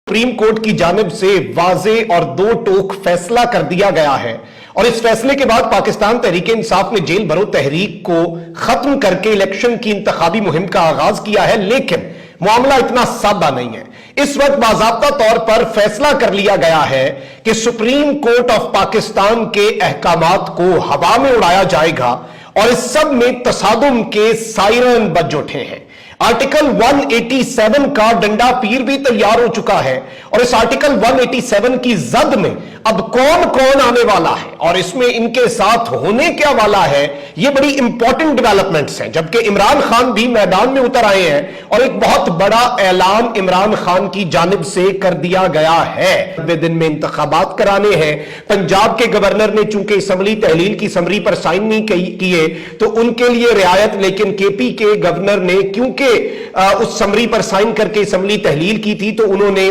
Supreme court की जानिब से वाज़े और दो टोक फैसला कर दिया गया है और इस फैसले के बाद पाकिस्तान तहरीक इंसाफ ने जेल भरो तहरीक को खत्म करके इलेक्शन की इंतखाबी मुहिम का आगाज किया है। लेकिन मामला इतना सादा नहीं है। इस वक्त बाज़ाब्ता तौर पर फैसला कर लिया गया है कि सुप्रीम कोर्ट ऑफ पाकिस्तान के अहकामात को हवा में उड़ाया जाएगा और इस सब में तसादुम के सायरन बज उठे हैं। आर्टिकल 187 का डंडा पीर भी तैयार हो चुका है और इस आर्टिकल 187 की जद में अब कौन कौन आने वाला है और इसमें इनके साथ होने क्या वाला है, ये बड़ी इंपॉर्टेंट डेवलपमेंट्स हैं। जबकि इमरान खान भी मैदान में उतर आए हैं और एक बहुत बड़ा ऐलान इमरान खान की जानिब से कर दिया गया है। 90 दिन में इंतखाबात कराने हैं। पंजाब के गवर्नर ने चूंकि असम्बली तहलील की समरी पर साइन नहीं किए तो उनके लिए रियायत, लेकिन केपी के गवर्नर ने क्योंकि उस समरी पर साइन करके असम्बली तहलील की थी तो उन्होंने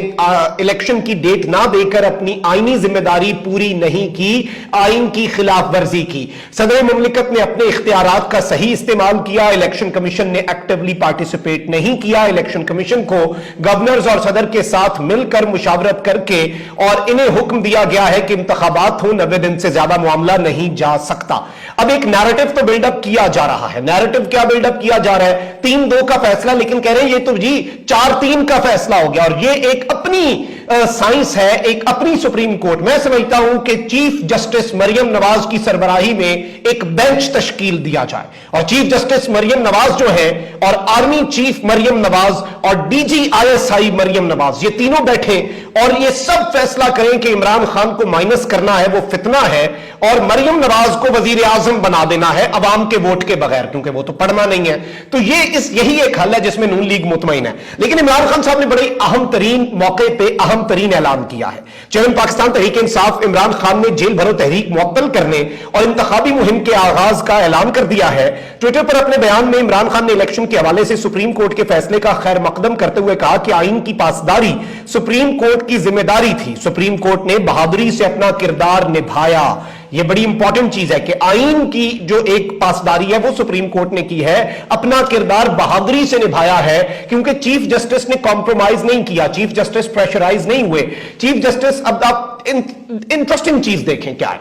इलेक्शन की डेट ना देकर अपनी आईनी जिम्मेदारी पूरी नहीं की, आइन की खिलाफ वर्जी की। सदर मुमलिकत ने अपने इख्तियारात का सही इस्तेमाल किया। इलेक्शन कमीशन ने एक्टिवली पार्टिसिपेट नहीं किया। इलेक्शन कमीशन को गवर्नर्स और सदर के साथ मिलकर मुशावरत करके और इन्हें हुक्म दिया गया है कि इंतखाबात हो, 90 दिन से ज्यादा मामला नहीं जा सकता। अब एक नैरेटिव तो बिल्डअप किया जा रहा है। नैरेटिव क्या बिल्डअप किया जा रहा है? 3-2 का फैसला, लेकिन कह रहे हैं ये तो जी 4-3 का फैसला हो गया और ये एक अपनी साइंस है, एक अपनी सुप्रीम कोर्ट। मैं समझता हूं कि चीफ जस्टिस मरियम नवाज की सरबराही में एक बेंच तश्कील दिया जाए और चीफ जस्टिस मरियम नवाज जो है और आर्मी चीफ मरियम नवाज और डीजी ISI मरियम नवाज, ये तीनों बैठे और ये सब फैसला करें कि इमरान खान को माइनस करना है, वो फितना है, और मरियम नवाज को वजीर आजम बना देना है अवाम के वोट के बगैर, क्योंकि वो तो पढ़ना नहीं है। तो यही एक हल है जिसमें नून लीग मुतमईन है। लेकिन इमरान खान साहब ने बड़े अहम तरीन मौके पर अहम तरीन ऐलान किया है। चेयरमैन पाकिस्तान तहरीक इंसाफ इमरान खान ने जेल भरो तहरीक मुअत्तल करने और इंतखाबी मुहिम के आगाज का ऐलान कर दिया है। ट्विटर पर अपने बयान में इमरान खान ने इलेक्शन के हवाले से सुप्रीम कोर्ट के फैसले का खैर मकदम करते हुए कहा कि आइन की पासदारी सुप्रीम कोर्ट की जिम्मेदारी थी। सुप्रीम कोर्ट ने बहादुरी से अपना किरदार निभाया। यह बड़ी इंपॉर्टेंट चीज है कि आइन की जो एक पासदारी है वो सुप्रीम कोर्ट ने की है, अपना किरदार बहादुरी से निभाया है, क्योंकि चीफ जस्टिस ने कॉम्प्रोमाइज नहीं किया, चीफ जस्टिस प्रेशराइज नहीं हुए। चीफ जस्टिस, अब आप इंटरेस्टिंग चीज देखें क्या है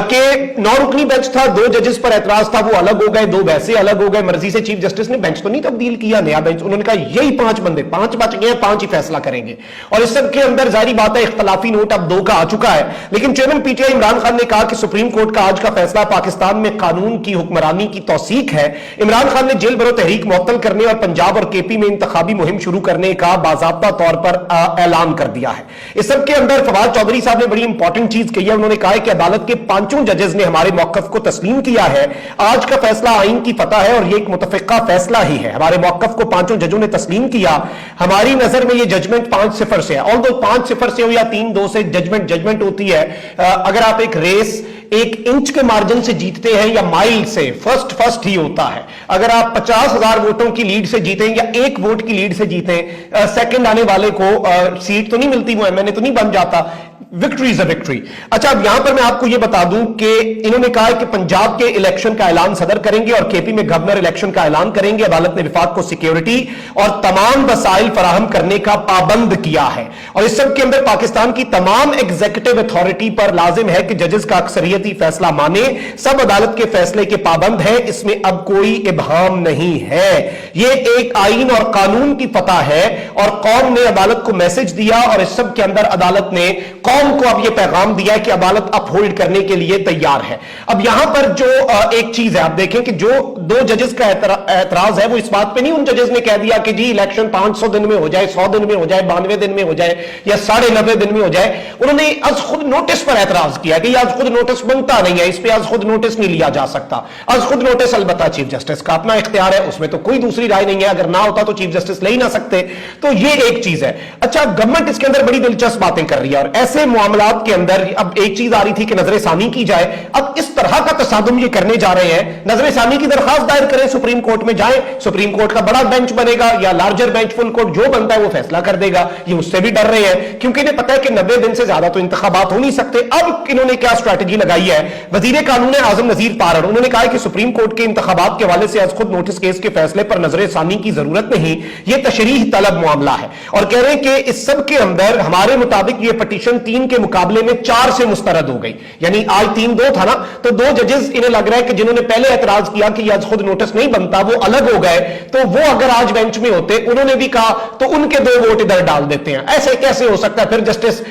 कि 9 रुकनी बेंच था, 2 जजेस पर एतराज था, वो अलग हो गए, 2 वैसे अलग हो गए। मर्जी से चीफ जस्टिस ने बेंच तो नहीं तब्दील किया, नया बेंच, उन्होंने कहा यही 5 बंदे, 5 बच गए, 5 ही फैसला करेंगे। और इस सब के अंदर जाहिर बात है इख्तलाफी नोट अब 2 का आ चुका है। लेकिन चेयरमैन PTI इमरान खान ने कहा कि सुप्रीम कोर्ट का आज का फैसला पाकिस्तान में कानून की हुक्मरानी की तौसीक है। इमरान खान ने जेल भरो तहरीक मुअत्तल करने और पंजाब और KP में इंतखाबी मुहिम शुरू करने का बाज़ाब्ता तौर पर ऐलान कर दिया है। इस सब के अंदर फवाद चौधरी साहब ने बड़ी इंपॉर्टेंट चीज कही है। उन्होंने कहा है कि अदालत के 5 जजेस ने हमारे मौकफ को तस्लीम किया है। आज का फैसला आइन की फतह है और यह एक मुतफिका फैसला ही है। हमारे मौकफ को 5 जजों ने तस्लीम किया। हमारी नजर में यह जजमेंट 5-0 से है। ऑल्दो 5-0 से हो या 3-2 से जजमेंट होती है। अगर आप एक रेस 1 इंच के मार्जिन से जीतते हैं या माइल से, फर्स्ट ही होता है। अगर आप 50,000 वोटों की लीड से जीतें या 1 वोट की लीड से जीतें, सेकंड आने वाले को सीट तो नहीं मिलती, वो MNA तो नहीं बन जाता। Victory is a victory. अच्छा, अब यहां पर मैं आपको यह बता दूं कि इन्होंने कहा है कि पंजाब के इलेक्शन का ऐलान सदर करेंगे और KP में गवर्नर इलेक्शन का ऐलान करेंगे। अदालत ने विफाक को सिक्योरिटी और तमाम वसाइल फराहम करने का पाबंद किया है और इस सब के अंदर पाकिस्तान की तमाम एग्जीक्यूटिव अथॉरिटी पर लाजिम है कि जजेस का अक्सरियती फैसला माने। सब अदालत के फैसले के पाबंद है, इसमें अब कोई इबहाम नहीं है। यह एक आइन और कानून की फतह है और कौम ने अदालत को मैसेज दिया और इस सब के अंदर अदालत ने कौम को अब यह पैगाम दिया है कि अदालत अपहोल्ड करने के लिए तैयार है। अब यहां पर जो एक चीज है, आप देखें कि जो 2 जजेस का एतराज है वो इस बात पे नहीं, उन जजेस ने कह दिया कि जी इलेक्शन 500 दिन में हो जाए, 100 दिन में हो जाए, 92 दिन में हो जाए या 90.5 दिन में हो जाए। उन्होंने आज खुद नोटिस पर एतराज किया कि आज खुद नोटिस बनता नहीं है, इस पर आज खुद नोटिस नहीं लिया जा सकता। आज खुद नोटिस अलबत्ता चीफ जस्टिस का अपना इख्तियार है, उसमें तो कोई दूसरी राय नहीं है। अगर ना होता तो चीफ जस्टिस ले ही ना सकते। तो ये एक चीज है। अच्छा, गवर्नमेंट इसके अंदर बड़ी दिलचस्प बातें कर रही है और ऐसे मामलात के अंदर अब एक चीज आ रही थी कि नजर सानी की जाए। अब इस तरह का तसादुम ये करने जा रहे हैं, नजर सानी की दरखास्त दायर करें, सुप्रीम कोर्ट में जाए, सुप्रीम कोर्ट का बड़ा बेंच बनेगा या लार्जर बेंच, फुल कोर्ट, जो बनता है वो फैसला कर देगा। ये उससे भी डर रहे हैं क्योंकि इन्हें पता है कि 90 दिन से ज्यादा तो इंतखाबात हो नहीं सकते। अब इन्होंने क्या स्ट्रैटेजी लगाई लगाई है वजीर कानून आजम नजीर तारड़। उन्होंने कहा कि सुप्रीम कोर्ट के इंतखाबात के हवाले से आज खुद नोटिस केस के फैसले पर नजर सानी की जरूरत नहीं, यह तशरीह तलब मामला है। और कह रहे हैं कि इस सब के अंदर हमारे मुताबिक यह पिटीशन 3 के मुकाबले में 4 से मुस्तरद हो गई, यानी आज 3-2 था ना, तो 2 जजेस इन्हें लग रहा है कि जिन्होंने पहले एतराज किया कि आज खुद नोटिस नहीं बनता वो अलग हो गए, तो वो अगर आज बेंच में होते उन्होंने भी कहा तो उनके 2 वोट इधर डाल देते हैं। ऐसे कैसे हो सकता है? फिर जस्टिस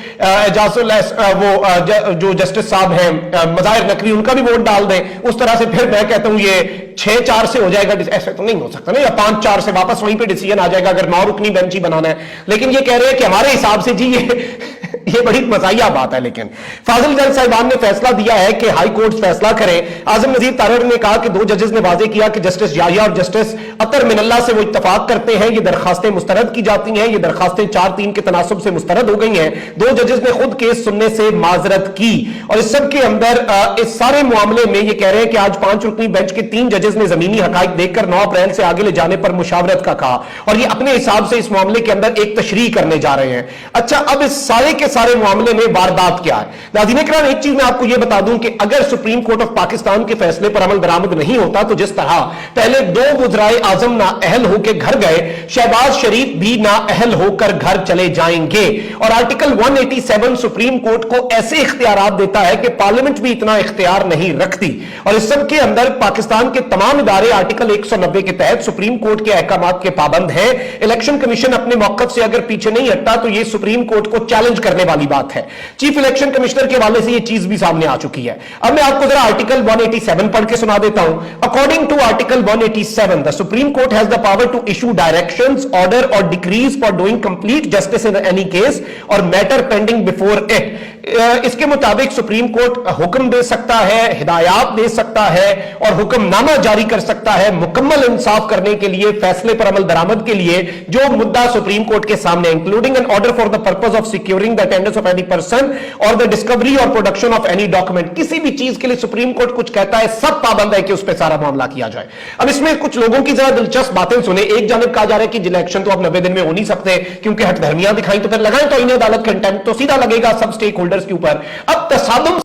जो जस्टिस साहब हैं मज़ाहिर नकवी, उनका भी वोट डाल दें, उस तरह से फिर मैं कहता हूं ये 6-4 से हो जाएगा। ऐसे तो नहीं हो सकता ना, या 5-4 से वापस वहीं पे डिसीजन आ जाएगा अगर 9 रुकनी बेंच ही बनाना है। लेकिन ये कह रहे हैं कि हमारे हिसाब से जी ये बड़ी मजाहिया बात है। लेकिन फाजिल जज साहिबान ने फैसला दिया है कि हाई कोर्ट फैसला करे। आजम नजीर तारड़ ने कहा कि 2 जजेस ने वाजे किया कि जस्टिस याहिया और जस्टिस अतर मिनल्ला से वो इत्तफाक करते हैं, ये दरखास्तें मुस्तरद की जाती हैं, ये दरखास्तें 4-3 के तनासुब से मुस्तरद हो गई हैं। 2 जजेस ने खुद केस सुनने से माजरत की। और इस सब के अंदर इस सारे मामले में ये कह रहे हैं कि आज 5 रुकनी बेंच के 3 जजेस ने जमीनी हकाइक देखकर 9 अप्रैल से आगे ले जाने पर मुशावरत का कहा, और ये अपने हिसाब से इस मामले के अंदर एक तशरीह करने जा रहे हैं। अच्छा, अब इस सारे के सारे मामले में वारदात क्या है? नाज़रीन इकराम, एक चीज मैं आपको यह बता दूं कि अगर सुप्रीम कोर्ट ऑफ पाकिस्तान के फैसले पर अमल दरामद नहीं होता तो जिस तरह पहले 2 वज़राए आज़म नाअहल होकर घर गए, शहबाज शरीफ भी नाअहल होकर घर चले जाएंगे। और आर्टिकल 187 सुप्रीम कोर्ट को ऐसे इख्तियारात देता है कि पार्लियामेंट भी इतना इख्तियार नहीं रखती। और इस सब के अंदर पाकिस्तान के तमाम इदारे आर्टिकल 190 के तहत सुप्रीम कोर्ट के अहकामात के पाबंद हैं। इलेक्शन कमीशन अपने मौकफ से अगर पीछे नहीं हटता तो यह सुप्रीम कोर्ट को चैलेंज करने वाली बात है। चीफ इलेक्शन कमिश्नर के हवाले से यह चीज भी सामने आ चुकी है। अब मैं आपको जरा आर्टिकल 187 पढ़ के सुना देता हूं। According to article 187 the supreme court has the power to issue directions, order or decrees for doing complete justice in any case or matter pending before it. इसके मुताबिक सुप्रीम कोर्ट हुक्म दे सकता है, हिदायत दे सकता है और हुक्मनामा जारी कर सकता है मुकम्मल इंसाफ करने के लिए, फैसले पर अमल दरामद के लिए जो मुद्दा सुप्रीम कोर्ट के सामने, including an order for the purpose of securing the attendance of any person और द डिस्कवरी और प्रोडक्शन ऑफ एनी डॉक्यूमेंट। किसी भी चीज के लिए सुप्रीम कोर्ट कुछ कहता है, सब पाबंद है कि उस पर सारा मामला किया जाए। अब इसमें कुछ लोगों की जरा दिलचस्प बातें सुने। एक जानब कहा जा रहा है कि इलेक्शन तो अब 90 दिन में हो नहीं सकते क्योंकि हटधर्मियां दिखाई, तो फिर लगाएं तो इन्हें अदालत कंटेम्प्ट तो सीधा लगेगा सब स्टेक होल्डर्स के ऊपर। अब तसादुम